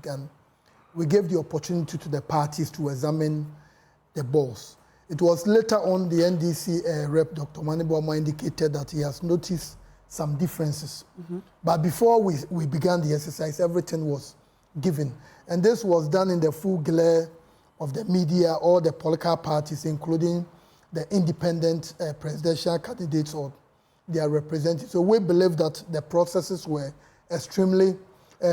began, we gave the opportunity to the parties to examine the balls. It was later on the NDC rep, Dr. Mani Boama, indicated that he has noticed some differences. But before we began the exercise, everything was given. And this was done in the full glare of the media, all the political parties, including the independent presidential candidates or their representatives. So we believe that the processes were extremely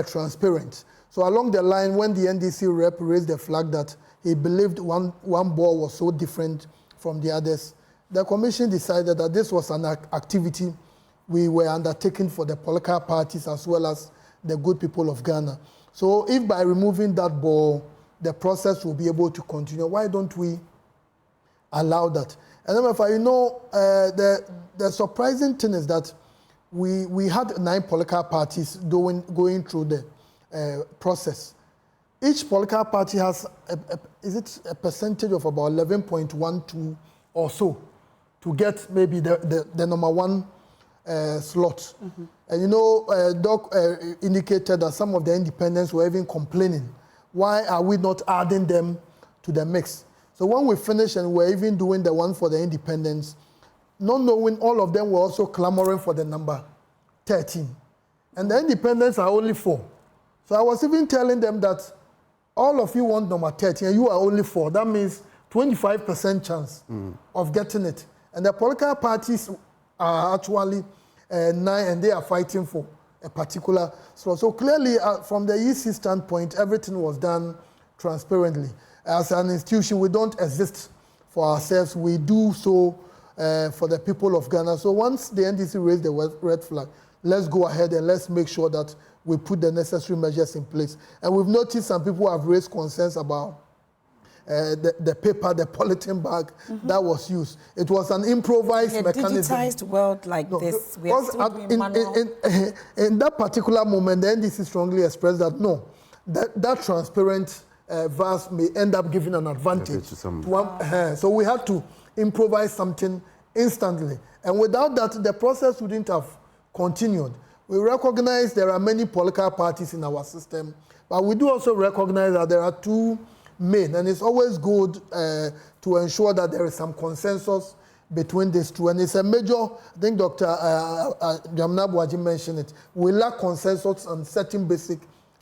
transparent. So along the line, when the NDC rep raised the flag that he believed one ball was so different from the others, the commission decided that this was an activity we were undertaking for the political parties as well as the good people of Ghana. So if by removing that ball, the process will be able to continue, why don't we allow that? And then, if you know, the surprising thing is that we had 9 political parties going through the process. Each political party has, is it a percentage of about 11.12 or so to get maybe the number 1 slot. And you know, Doc indicated that some of the independents were even complaining. Why are we not adding them to the mix? So when we finished and we're even doing the one for the independents, not knowing all of them were also clamoring for the number 13. And the independents are only 4. So I was even telling them that all of you want number 13 and you are only 4. That means 25% chance of getting it. And the political parties are actually 9 and they are fighting for a particular slot. So clearly from the EC standpoint, everything was done transparently. As an institution, we don't exist for ourselves. We do so for the people of Ghana. So once the NDC raised the red flag, let's go ahead and let's make sure that we put the necessary measures in place. And we've noticed some people have raised concerns about the paper, the polythene bag that was used. It was an improvised mechanism. In a digitized world like this, we are still doing manual. In that particular moment, the NDC strongly expressed that no, that transparent vase may end up giving an advantage to one. So we had to improvise something instantly. And without that, the process wouldn't have continued. We recognize there are many political parties in our system, but we do also recognize that there are 2 main, and it's always good to ensure that there is some consensus between these 2. And it's a major, I think Dr. Jamna Buaji mentioned it, we lack consensus on certain basic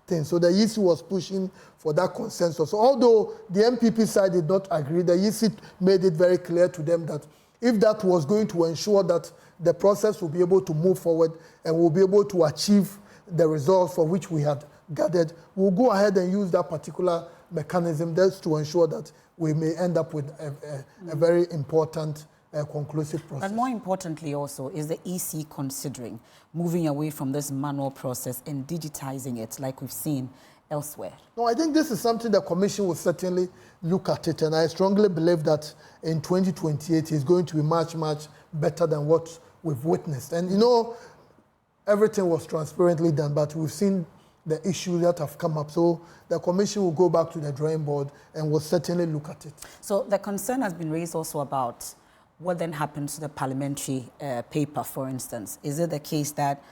things. So the EC was pushing for that consensus. So although the MPP side did not agree, the EC made it very clear to them that if that was going to ensure that the process will be able to move forward and we'll be able to achieve the results for which we had gathered, we'll go ahead and use that particular mechanism just to ensure that we may end up with a very important conclusive process. But more importantly also, is the EC considering moving away from this manual process and digitizing it like we've seen elsewhere? No, I think this is something the Commission will certainly look at it, and I strongly believe that in 2028 it's going to be much, much better than what we've witnessed. And you know, everything was transparently done, but we've seen the issues that have come up. So the Commission will go back to the drawing board and will certainly look at it. So the concern has been raised also about what then happens to the parliamentary paper, for instance. Is it the case that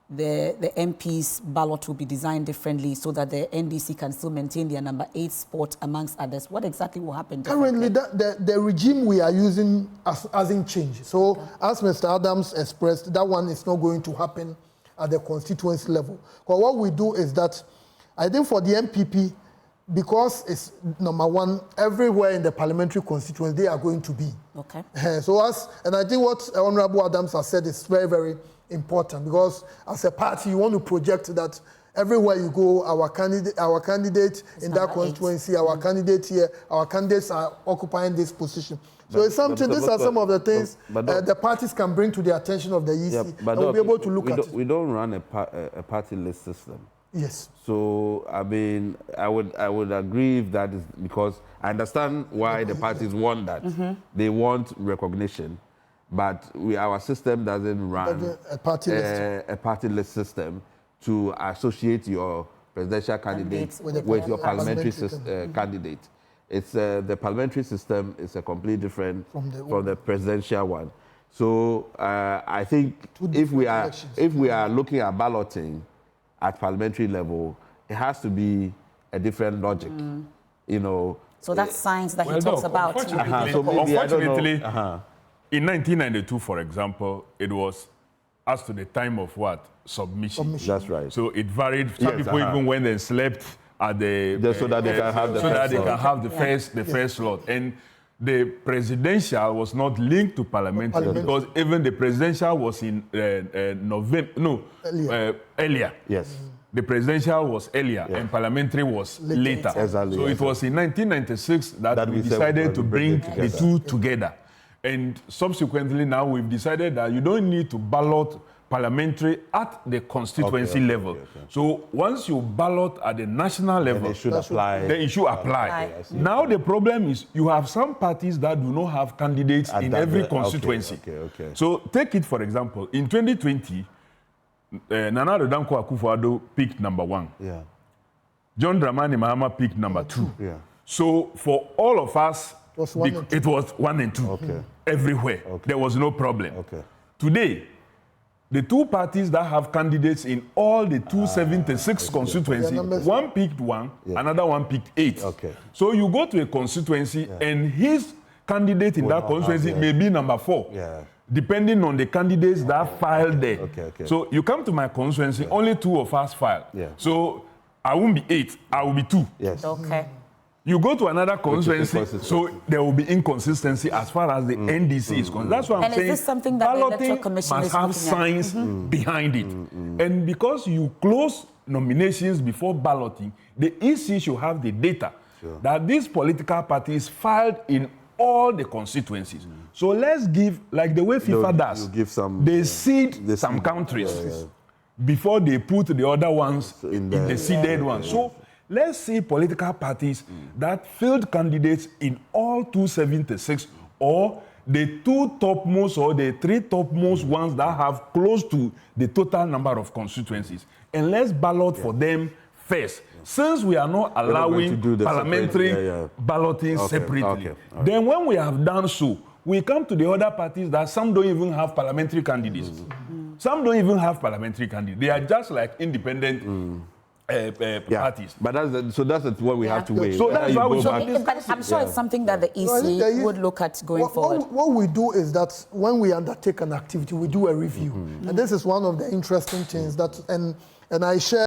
the MP's ballot will be designed differently so that the NDC can still maintain their number 8 spot amongst others? What exactly will happen? Currently, the regime we are using hasn't changed. So as Mr. Adams expressed, that one is not going to happen at the constituency level. But what we do is that, I think for the MPP, because it's number 1, everywhere in the parliamentary constituency, they are going to be. Okay. And I think what Honorable Adams has said is very, very important, because as a party, you want to project that everywhere you go, our candidate in that constituency, our candidate here, our candidates are occupying this position. So it's something, these are some of the things the parties can bring to the attention of the EC, and we'll be able to look at it. We don't run a party list system. Yes. So, I mean, I would agree if that is because I understand why the parties want that. They want recognition. But our system doesn't run a party list system to associate your presidential candidate with your parliamentary candidate. It's the parliamentary system is a completely different from the presidential one. So I think if we are looking at balloting at parliamentary level, it has to be a different logic, you know. So that's science that he talks about. Unfortunately, in 1992, for example, it was as to the time of what? Submission. That's right. So it varied. Some people even went and slept at so that they can have the first slot. And the presidential was not linked to parliamentary because even the presidential was in earlier. Yes. The presidential was earlier and parliamentary was later. Exactly. So it was in 1996 that we decided to bring the two together. And subsequently now we've decided that you don't need to ballot parliamentary at the constituency level. So once you ballot at the national level, then it should apply. Now the problem is you have some parties that do not have candidates in every constituency. So take it for example, in 2020, Nana Addo Dankwa Akufo-Addo picked number 1. John Dramani Mahama picked number 2. So for all of us, it was 1 and 2 everywhere. There was no problem. Today, the two parties that have candidates in all the 276 constituencies, one picked 1, another one picked 8. So you go to a constituency and his candidate in that constituency may be number 4. Depending on the candidates that filed there. So you come to my constituency, only 2 of us filed. So I won't be 8, I will be 2. You go to another constituency, so there will be inconsistency as far as the NDC is concerned. That's what I'm saying. Is this something that the Electoral Commission must have science behind it. And because you close nominations before balloting, the EC should have the data that these political parties filed in all the constituencies. So let's give, like the way FIFA does, they seed some countries before they put the other ones in the seeded ones. So let's see political parties that filled candidates in all 276 or the 2 topmost or the 3 topmost ones that have close to the total number of constituencies. And let's ballot for them first. Since we are not allowing parliamentary balloting separately, then when we have done so, we come to the other parties that some don't even have parliamentary candidates. Some don't even have parliamentary candidates. They are just like independent parties. But that's what we have to weigh. So that's why but I'm sure it's something that the EC would look at going forward. What we do is that when we undertake an activity, we do a review. And this is one of the interesting things that, and I share